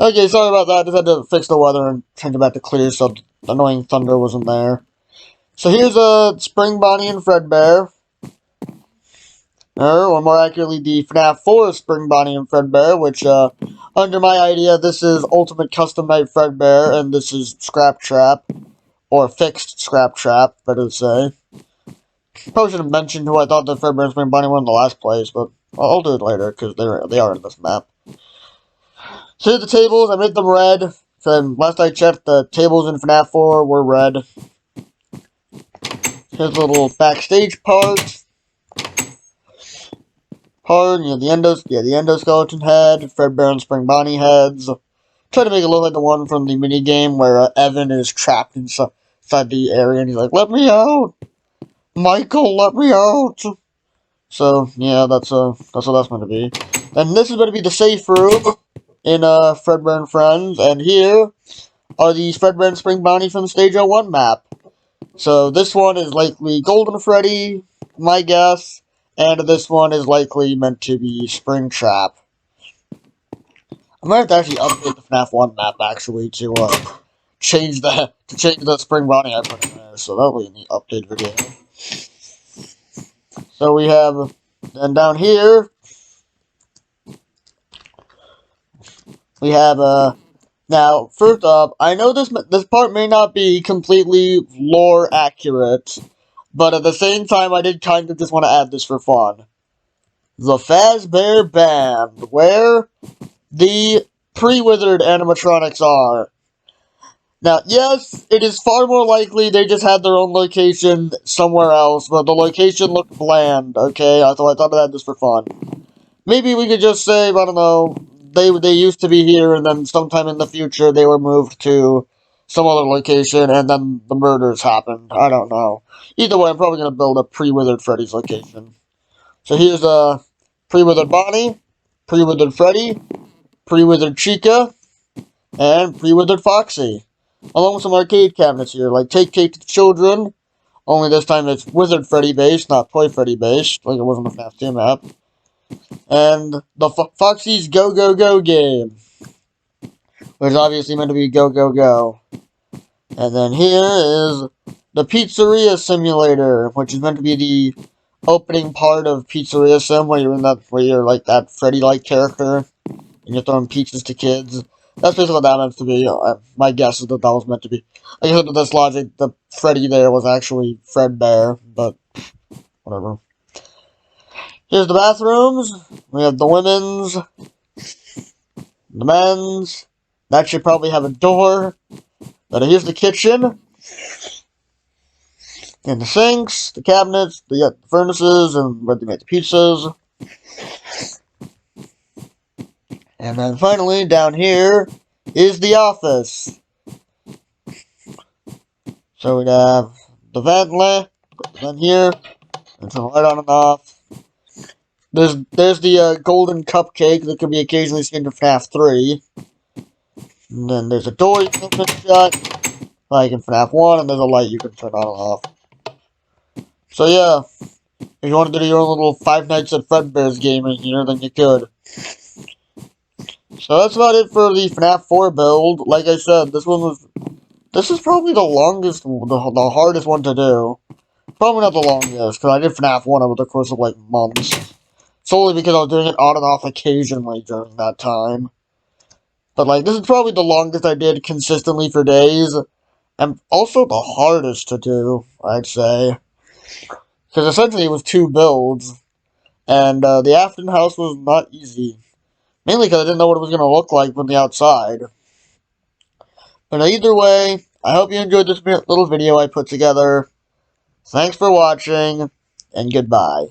Okay, sorry about that. I just had to fix the weather and change it back to clear so the annoying thunder wasn't there. So here's a Spring Bonnie and Fredbear. Or more accurately, the FNAF 4 Spring Bonnie and Fredbear, which, under my idea, this is Ultimate Custom Night Fredbear, and this is Scrap Trap. Or Fixed Scrap Trap, better to say. Probably should have mentioned who I thought the Fredbear and Spring Bonnie were in the last place, but I'll do it later, because they are in this map. So here's the tables, I made them red. So last I checked, the tables in FNAF 4 were red. Here's a little backstage part. The endoskeleton head, Fredbear and Spring Bonnie heads. Try to make it look like the one from the minigame where Evan is trapped inside the area and he's like, "Let me out! Michael, let me out!" So, yeah, that's what that's meant to be. And this is going to be the safe room in Fredbear and Friends, and here are the Fredbear and Spring Bonnie from the Stage 01 map. So this one is likely Golden Freddy, my guess, and this one is likely meant to be Springtrap. I might have to actually update the FNAF 1 map actually to change the Spring Bonnie I put in there. So that'll be in the update video. So we have, and down here we have now first up, I know this part may not be completely lore accurate, but at the same time I did kind of just want to add this for fun. The Fazbear Band, where the pre-withered animatronics are. Now, yes, it is far more likely they just had their own location somewhere else, but the location looked bland, okay? I thought I'd add this for fun. Maybe we could just say, I don't know, they used to be here, and then sometime in the future they were moved to some other location, and then the murders happened. I don't know. Either way, I'm probably going to build a pre-withered Freddy's location. So here's a pre-withered Bonnie, pre-withered Freddy, pre-withered Chica, and pre-withered Foxy. Along with some arcade cabinets here, like Take Cake to the Children, only this time it's Wizard Freddy based, not Toy Freddy based, like it was in the FNAF 2 map. And the Foxy's Go Go Go game, which is obviously meant to be Go Go Go. And then here is the Pizzeria Simulator, which is meant to be the opening part of Pizzeria Sim, where you're like that Freddy-like character, and you're throwing pizzas to kids. That's basically what that meant to be. My guess is that was meant to be. I guess with this logic, the Freddy there was actually Fredbear, but whatever. Here's the bathrooms. We have the women's, the men's. That should probably have a door. But here's the kitchen. And the sinks, the cabinets, the furnaces, and where they make the pizzas. And then finally, down here is the office. So we'd have the vent here, and turn the light on and off. There's the golden cupcake that can be occasionally seen in FNAF 3. And then there's a door you can open and shut, like in FNAF 1, and there's a light you can turn on and off. So yeah, if you wanted to do your own little Five Nights at Fredbear's game in here, then you could. So that's about it for the FNAF 4 build. Like I said, this is probably the longest, the hardest one to do. Probably not the longest, because I did FNAF 1 over the course of like months. Solely because I was doing it on and off occasionally during that time. But like, this is probably the longest I did consistently for days. And also the hardest to do, I'd say. Because essentially it was 2 builds. And the Afton house was not easy. Mainly because I didn't know what it was going to look like from the outside. But either way, I hope you enjoyed this little video I put together. Thanks for watching, and goodbye.